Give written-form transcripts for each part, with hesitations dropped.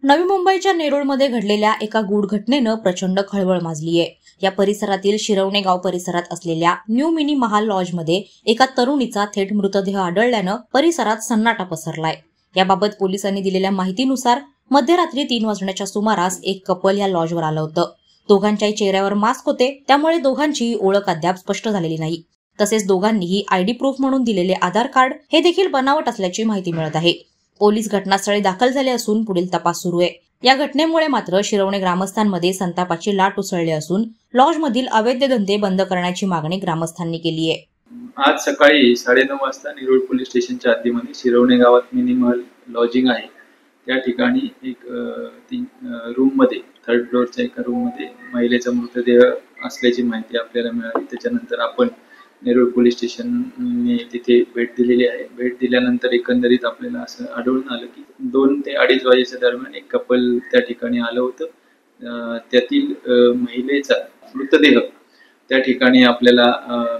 नवी मुंबईच्या नेरूळमध्ये घडलेल्या एका गूढ घटनेनं प्रचंड खळबळ माजली आहे। या परिसरातील शिरवणे गाव परिसरात असलेल्या न्यू मिनी महाल लॉजमध्ये एका तरुणीचा थेट मृतदेह आढळल्यानं परिसरात सन्नाटा पसरलाय। याबाबत पोलिसांनी दिलेल्या माहितीनुसार मध्यरात्री 3 वाजण्याच्या सुमारास एक कपल या लॉजवर आलं होतं। दोघांच्याही चेहऱ्यावर मास्क होते, त्यामुळे दोघांची ओळख अद्याप स्पष्ट झालेली नाही। तसेच दोघांनीही आयडी प्रूफ म्हणून दिलेले आधार कार्ड हे देखील बनावट असल्याची माहिती मिळत आहे। पोलीस घटनास्थळी दाखल झाले असून पुढील तपास सुरू आहे। या घटनेमुळे मात्र शिरवणे ग्रामस्थांमध्ये संतापाची लाट उसळली असून लॉजमधील अवैध धंदे बंद करण्याची मागणी ग्रामस्थांनी केली आहे। आज सकाळी 9:30 वाजता नेरूळ पोलीस स्टेशनच्या हद्दीमध्ये शिरवणे गावात मिनी महल लॉजिंग आहे, त्या ठिकाणी एक रूम मध्ये 3rd फ्लोअरच्या एका रूम मध्ये महिलेचा मृतदेह असल्याची माहिती आपल्याला मिळाली। त्याच्यानंतर आपण नेरूळ पोलीस स्टेशनने तिथे भेट दिलेली आहे। भेट दिल्यानंतर एकंदरीत आपल्याला असं आढळून आलं की 2 ते 2:30 वाजेच्या दरम्यान एक कपल त्या ठिकाणी आलं होतं। त्यातील महिलेचा मृतदेह त्या ठिकाणी आपल्याला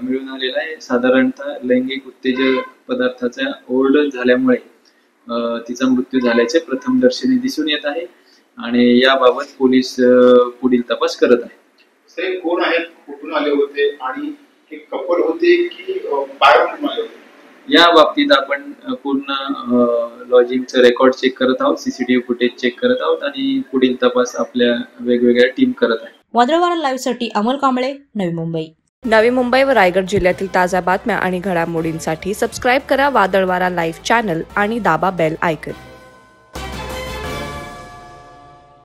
मिळून आलेला आहे। साधारणतः लैंगिक उत्तेजक पदार्थाचा ओव्हरडोस झाल्यामुळे तिचा मृत्यू झाल्याचे प्रथमदर्शनी दिसून येत आहे आणि याबाबत पोलीस पुढील तपास करत आहेत। कोण आहेत, कुठून आले होते आणि हे कपल होते की बाहेरून आले होते, या बाबतीत आपण पूर्ण लॉजिंगचं रेकॉर्ड चेक करत आहोत, सीसीटीव्ही फुटेज चेक करत आहोत आणि पुढील तपास आपल्या वेगवेगळ्या टीम करत आहे। वादळवारा लाईव्ह साठी अमोल कांबळे, नवी मुंबई। नवी मुंबई व रायगड जिल्ह्यातील ताज्या बातम्या आणि घडामोडींसाठी सबस्क्राईब करा वादळवारा लाईव्ह चॅनल आणि दाबा बेल आयकॉन।